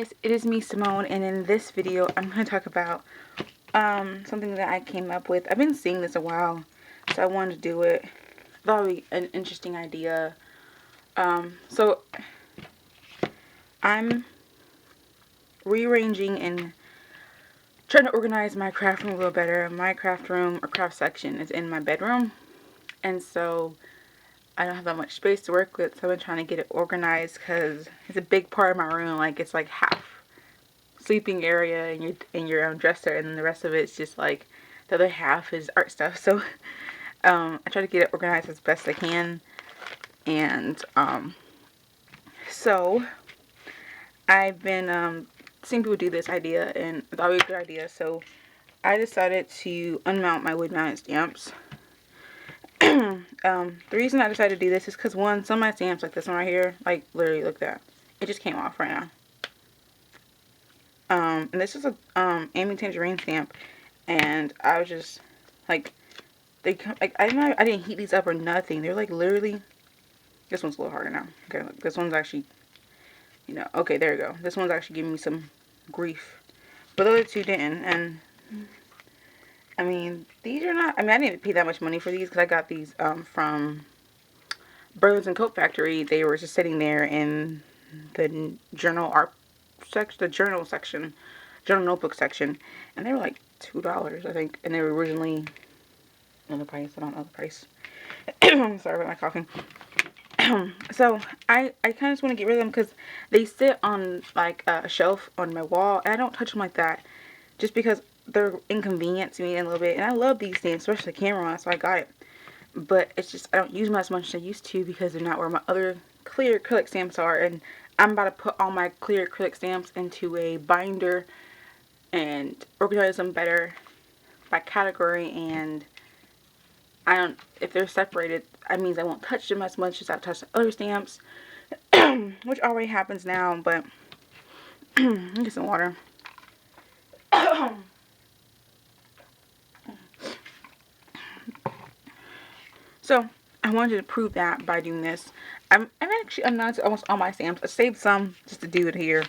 guys, it is me, Simone, and in this video I'm going to talk about something that I came up with. I've been seeing this a while, so I wanted to do it. I thought it would be an interesting idea. So I'm rearranging and trying to organize my craft room a little better. My craft room or craft section is in my bedroom, and so I don't have that much space to work with, so I've been trying to get it organized because it's a big part of my room. Like, it's like half sleeping area and your dresser, and then the rest of it's just like the other half is art stuff. So I try to get it organized as best I can, and so I've been seeing people do this idea, and it's always a good idea. So I decided to unmount my wood mounted stamps. The reason I decided to do this is because, one, some of my stamps, like this one right here, like literally look at that, it just came off right now. And this is a Amy Tangerine stamp, and I was just like, they come like, I didn't heat these up or nothing. They're like literally, this one's a little harder now. Okay, look, this one's actually, okay, there you go. This one's actually giving me some grief, but the other two didn't. And I mean, these are not, I didn't pay that much money for these because I got these from Burlington and Coat Factory. They were just sitting there in the journal art section, the journal section, journal notebook section, and they were like $2, I think, and they were originally, the price, I don't know the price. Sorry about my coughing. So I kind of just want to get rid of them because they sit on like a shelf on my wall, and I don't touch them like that just because they're inconvenient to me a little bit. And I love these things, especially the camera one, so I got it. But it's just, I don't use them as much as I used to because they're not where my other clear acrylic stamps are. And I'm about to put all my clear acrylic stamps into a binder and organize them better by category. And if they're separated, that means I won't touch them as much as I touch the other stamps, which already happens now. But let me get some water. So I wanted to prove that by doing this. I'm actually unmounted almost all my stamps. I saved some just to do it here.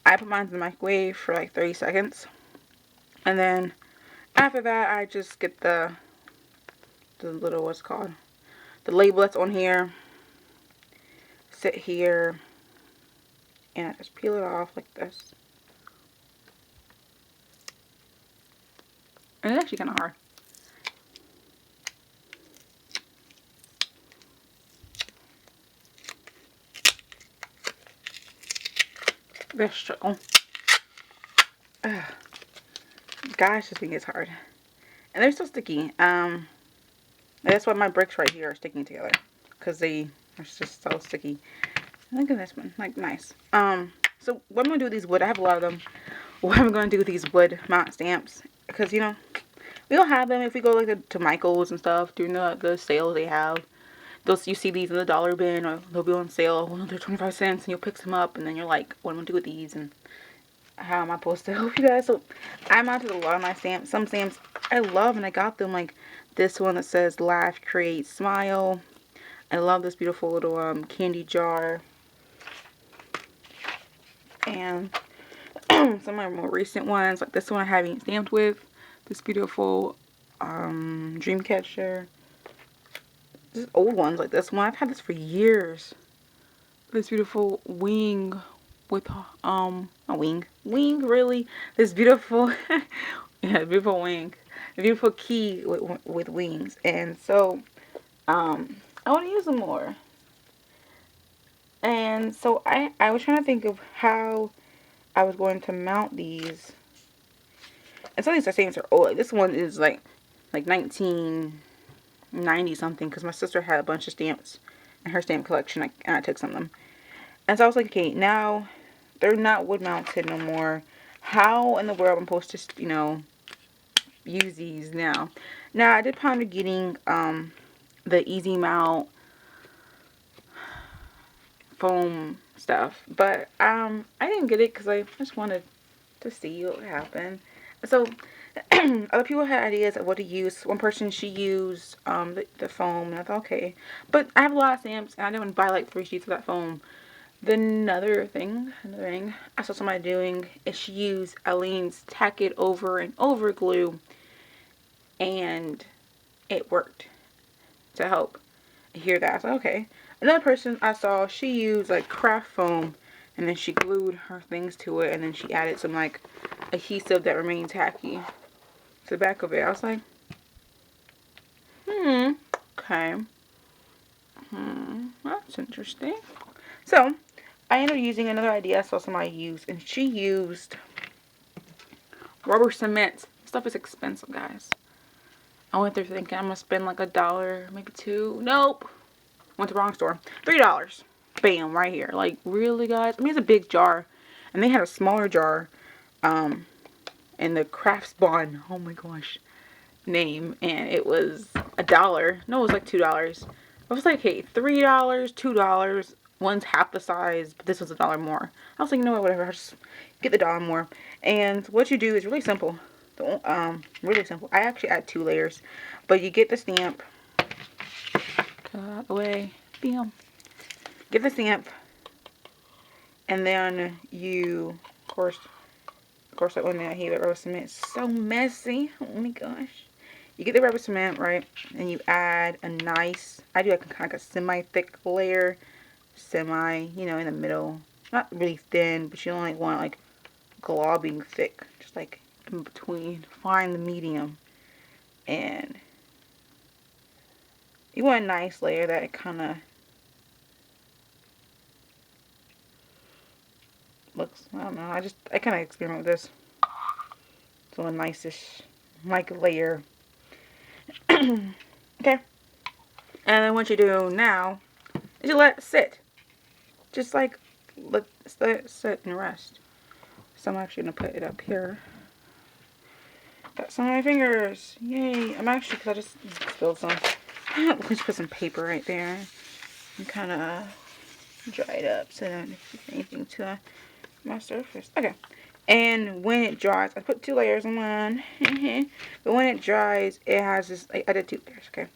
I put mine in the microwave for like 30 seconds. And then after that, I just get the little, what's it called? The label that's on here. Sit here. And I just peel it off like this. And it's actually kind of hard. This struggle. Gosh, this thing is hard. And they're still sticky. That's why my bricks right here are sticking together. Because they are just so sticky. Look at this one. Like, nice. So what I'm going to do with these wood, I have a lot of them. What I'm going to do with these wood mount stamps. Because, we don't have them if we go like to Michael's and stuff. During the sales they have. You see these in the dollar bin, or they'll be on sale. Well, they're 25 cents, and you'll pick them up, and then you're like, what am I going to do with these? And how am I supposed to help you guys? So I mounted a lot of my stamps. Some stamps I love, and I got them, like this one that says Laugh, Create, Smile. I love this beautiful little candy jar. And some of my more recent ones, like this one I haven't stamped with. This beautiful Dreamcatcher. This old ones like this one. I've had this for years. This beautiful wing with a wing really. This beautiful yeah, beautiful wing. A beautiful key with wings. And so I want to use them more. And so I was trying to think of how I was going to mount these. And some of these stamps are old. This one is like 1990 something, because my sister had a bunch of stamps in her stamp collection, and I took some of them. And so I was like, okay, now they're not wood mounted no more. How in the world am I supposed to, use these now? Now, I did ponder getting the Easy Mount foam stuff, but I didn't get it because I just wanted to see what would happen. So other people had ideas of what to use. One person, she used the foam, and I thought, okay, but I have a lot of stamps, and I didn't want to buy like 3 sheets of that foam Another thing I saw somebody doing is she used Aleene's Tack It Over and Over glue, and it worked to help hear that. I was like, okay. Another person I saw, she used like craft foam, and then she glued her things to it, and then she added some like adhesive that remained tacky to the back of it. I was like, okay. That's interesting. So, I ended up using another idea I saw somebody use, and she used rubber cement. Stuff is expensive, guys. I went there thinking I'm gonna spend like $1, maybe $2. Nope. Went to the wrong store. $3. Bam, right here. Like, really, guys? I mean, it's a big jar, and they had a smaller jar, in the Craftsbon, oh my gosh, name, and it was $1. No, it was like $2. I was like, hey, $3, $2. One's half the size, but this was $1 more. I was like, you know what, whatever. I'll just get the $1 more. And what you do is really simple. Really simple. I actually add 2 layers, but you get the stamp. Cut away. Bam. Get the stamp, and then you, of course, that one that here, that rubber cement is so messy. Oh my gosh. You get the rubber cement, right, and you add a nice, I do like kind of like a semi-thick layer, you know, in the middle. Not really thin, but you don't like want like globbing thick, just like in between. Find the medium, and you want a nice layer that kind of looks, I don't know, I kind of experiment with this. So a nice-ish like layer. Okay. And then what you do now is you let it sit. Just like let it sit and rest. So I'm actually going to put it up here. Got some of my fingers. Yay. I'm actually, because I just spilled some. Let's put some paper right there. And kind of dry it up so I don't do anything to my surface. Okay. And when it dries, I put 2 layers on one. But when it dries, it has this, I did 2 layers, okay.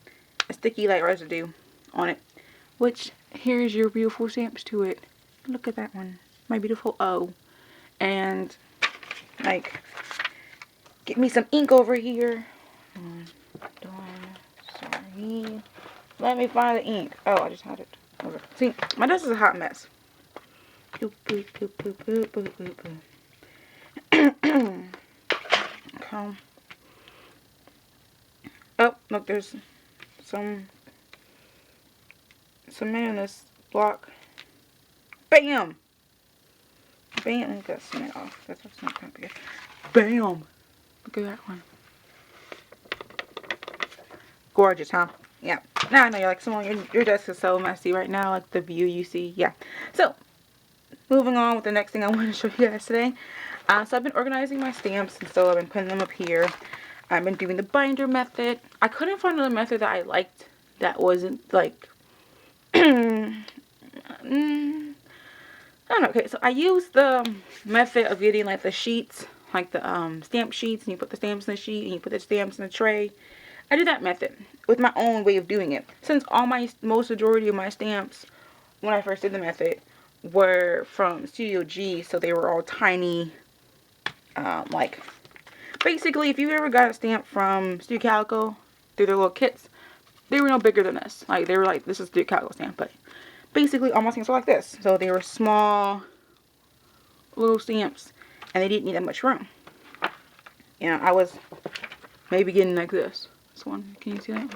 A sticky like residue on it. Which, here's your beautiful stamps to it. Look at that one. My beautiful O. And, like, get me some ink over here. Sorry. Let me find the ink. Oh, I just had it. Okay. See, my desk is a hot mess. Boop, boop, boop, boop, boop, boop, boop, boop. Okay. Oh, look, there's some cement in this block. Bam! Bam! Let me get cement off. That's what's not going to be. Bam! Look at that one. Gorgeous, huh? Yeah. Now I know you're like, Simone, your desk is so messy right now. Like the view you see. Yeah. So, moving on with the next thing I want to show you guys today. So I've been organizing my stamps, and so I've been putting them up here. I've been doing the binder method. I couldn't find another method that I liked that wasn't like, I don't know. Okay, so I used the method of getting like the sheets, like the stamp sheets, and you put the stamps in the sheet, and you put the stamps in the tray. I did that method with my own way of doing it. Since most majority of my stamps, when I first did the method, were from Studio G, so they were all tiny, like, basically, if you ever got a stamp from Studio Calico through their little kits, they were no bigger than this. Like, they were like, this is Studio Calico stamp, but basically, all my stamps were like this. So, they were small, little stamps, and they didn't need that much room. You know, I was maybe getting like this. This one, can you see that?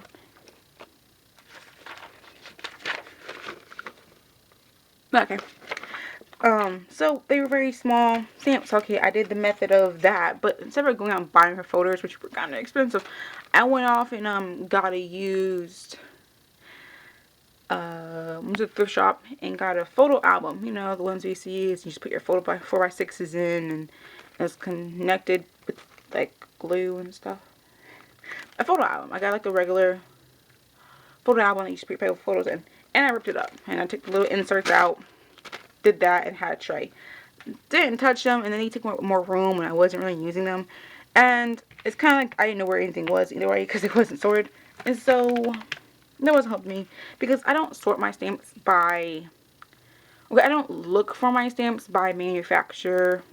Okay. So they were very small stamps. Okay, I did the method of that, but instead of going out and buying her folders, which were kind of expensive, I went off and got a used went to the thrift shop and got a photo album. You know, the ones you see is you just put your photo by 4x6s in, and it's connected with like glue and stuff. A photo album. I got like a regular photo album that you just put your photos in, and I ripped it up and I took the little inserts out. Did that and had a tray. Didn't touch them, and then they took more room, and I wasn't really using them. And it's kind of like I didn't know where anything was either way because it wasn't sorted. And so that wasn't helping me because I don't sort my stamps by Okay, I don't look for my stamps by manufacturer,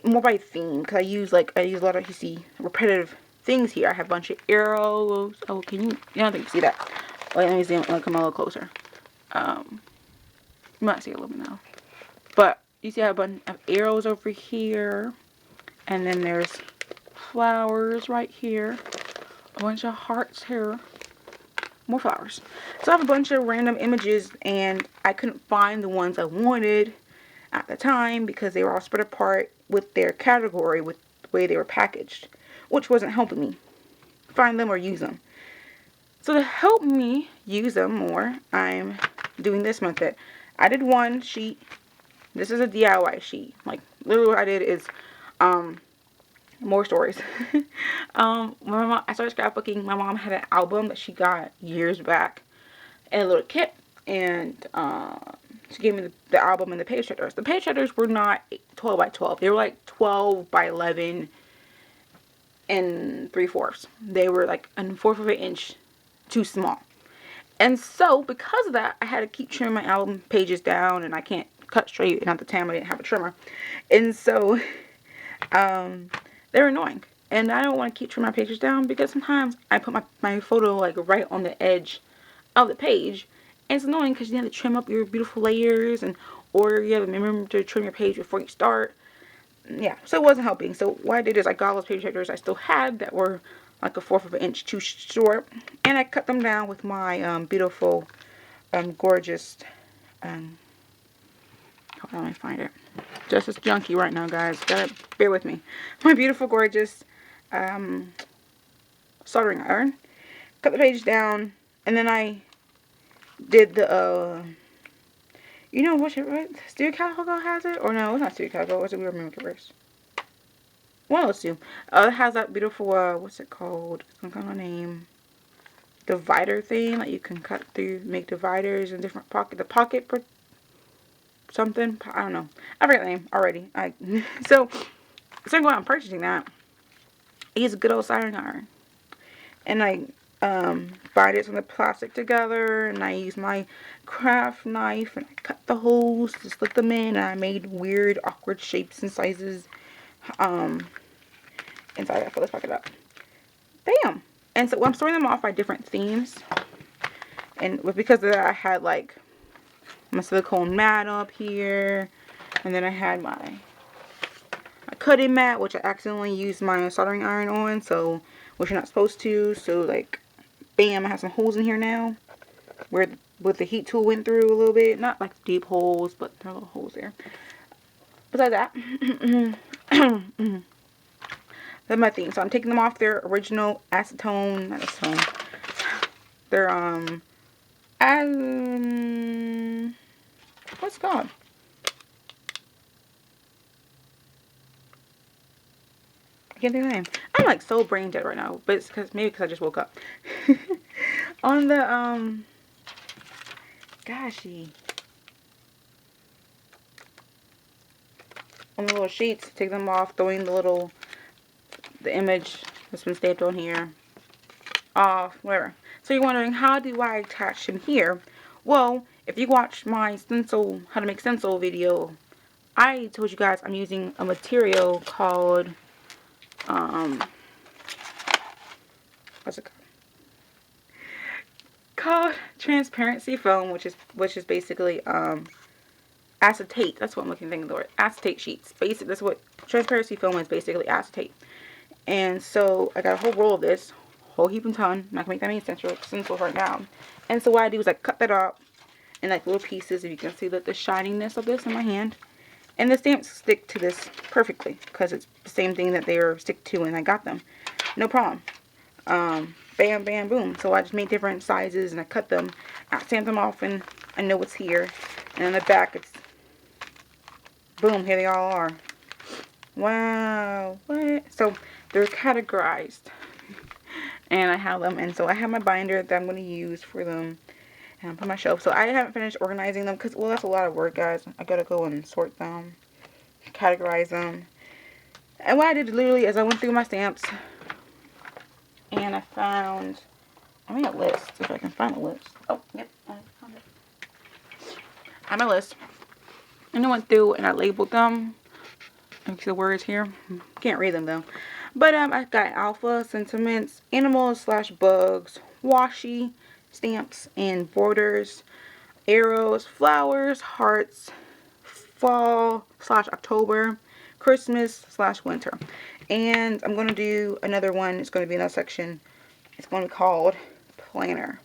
more by theme, because I use a lot of, you see, repetitive things here. I have a bunch of arrows. Oh, can you don't think you see that. Wait, let me see. Let me come a little closer. You might see a little bit now. But you see I have a bunch of arrows over here. And then there's flowers right here. A bunch of hearts here. More flowers. So I have a bunch of random images, and I couldn't find the ones I wanted at the time because they were all spread apart with their category, with the way they were packaged, which wasn't helping me find them or use them. So to help me use them more, I'm doing this method. I did one sheet. This is a DIY sheet. Like, literally what I did is more stories. I started scrapbooking. My mom had an album that she got years back and a little kit, and she gave me the album and the page shredders. The page shredders were not 12 by 12. They were like 12 by 11 and 3/4. They were like a 1/4 of an inch too small. And so because of that, I had to keep trimming my album pages down, and I can't cut straight, and at the time I didn't have a trimmer. And so they're annoying. And I don't want to keep trimming my pages down because sometimes I put my photo like right on the edge of the page. And it's annoying because you have to trim up your beautiful layers, and or you have to remember to trim your page before you start. Yeah, so it wasn't helping. So what I did is I got all those page shredders I still had that were like a 1/4 of an inch too short. And I cut them down with my beautiful, gorgeous, hold on, let me find it. Just as junky right now, guys. Gotta bear with me. My beautiful, gorgeous soldering iron. Cut the page down, and then I did the you know what Studio Calico has it, or no, it's not Studio Calico. What's it? We remember Reverse. One of those two. It has that beautiful what's it called? Some kind of name. Divider thing that you can cut through, make dividers in different pocket. The pocket for something. I don't know. I forgot the name already. So I'm going out and purchasing that. I use a good old soldering iron, and I bind it on the plastic together, and I use my craft knife, and I cut the holes to slip them in, and I made weird, awkward shapes and sizes inside. I fill this pocket up. Bam! And so I'm storing them off by different themes, and because of that, I had like my silicone mat up here, and then I had my cutting mat, which I accidentally used my soldering iron on, so which you're not supposed to. So like, bam! I have some holes in here now, where the heat tool went through a little bit. Not like deep holes, but there are little holes there. Besides that, that's my thing. So I'm taking them off their original acetone, not acetone. They're what's it called? I can't think of the name. I'm like so brain dead right now, but it's because I just woke up. On the goshy. On the little sheets, take them off, throwing the image that's been stamped on here off, whatever. So you're wondering, how do I attach them here? Well, if you watch my stencil, how to make stencil video, I told you guys I'm using a material called what's it called? Transparency foam, which is basically acetate. That's what I'm looking for the word. Acetate sheets. That's what transparency foam is, basically acetate. And so I got a whole roll of this, whole heap and ton. I'm not gonna make that many stencils right now. And so what I do is I cut that up in like little pieces. If you can see the shininess of this in my hand. And the stamps stick to this perfectly because it's the same thing that they were stick to when I got them. No problem. Bam, bam, boom. So I just made different sizes and I cut them. I stamp them off, and I know what's here. And on the back, it's boom. Here they all are. Wow. What? So they're categorized, and I have them. And so I have my binder that I'm going to use for them. And put my shelf. So I haven't finished organizing them because, well, that's a lot of work, guys. I gotta go and sort them, categorize them. And what I did literally is I went through my stamps and I made a list. See if I can find a list. Oh, yep, I found it. had my list. And I went through and I labeled them. I see the words here. Can't read them though. But I got alpha, sentiments, animals / bugs, washi, stamps and borders, arrows, flowers, hearts, fall / October, Christmas / winter. And I'm going to do another one. It's going to be another section. It's going to be called planner.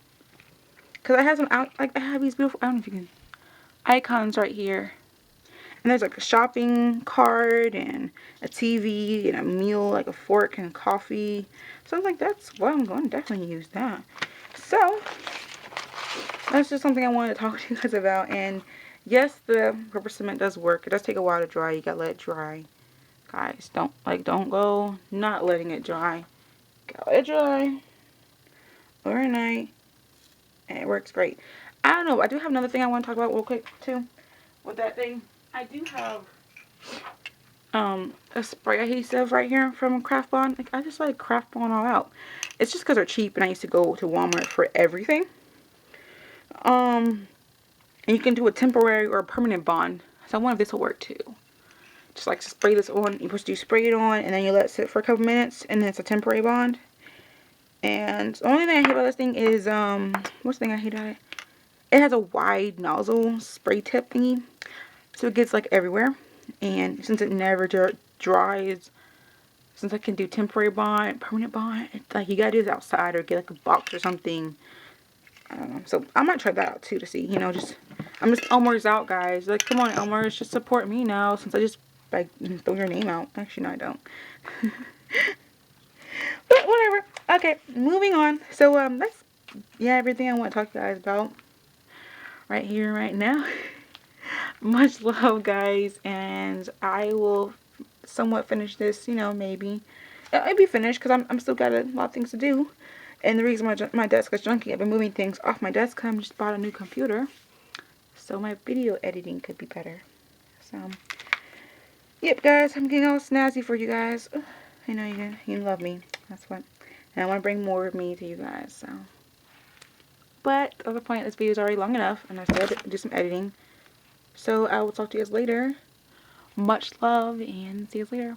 Because I have some out, like I have these beautiful, I don't know if you can, icons right here. And there's like a shopping cart and a TV and a meal, like a fork and coffee. So I'm like, that's, well, I'm going to definitely use that. So that's just something I wanted to talk to you guys about. And yes, the rubber cement does work. It does take a while to dry. You gotta let it dry. Guys, don't go not letting it dry. Gotta let it dry overnight. And it works great. I don't know. I do have another thing I want to talk about real quick too. With that thing, I do have a spray adhesive right here from Craft Bond. Like I just like Craft Bond all out. It's just because they're cheap, and I used to go to Walmart for everything. And you can do a temporary or a permanent bond. So I wonder if this will work too. Just like spray this on. You're supposed to spray it on, and then you let it sit for a couple minutes, and then it's a temporary bond. And the only thing I hate about this thing is what's the thing I hate about it? It has a wide nozzle spray tip thingy, so it gets like everywhere. And since it never dries, since I can do temporary bond, permanent bond, it's like you gotta do this outside or get like a box or something. I don't know. So I might try that out too to see. You know, I'm just Elmer's out, guys. Like, come on, Elmer's, just support me now. Since I just like throw your name out. Actually, no, I don't. But whatever. Okay, moving on. So that's everything I want to talk to you guys about right here, right now. Much love, guys, and I will somewhat finish this. You know, maybe it'll be finished because I'm still got a lot of things to do. And the reason my desk is junky, I've been moving things off my desk. I just bought a new computer, so my video editing could be better. So, yep, guys, I'm getting all snazzy for you guys. I know you love me. That's what. And I want to bring more of me to you guys. So, but the other point, this video is already long enough, and I still have to do some editing. So I will talk to you guys later. Much love, and see you later.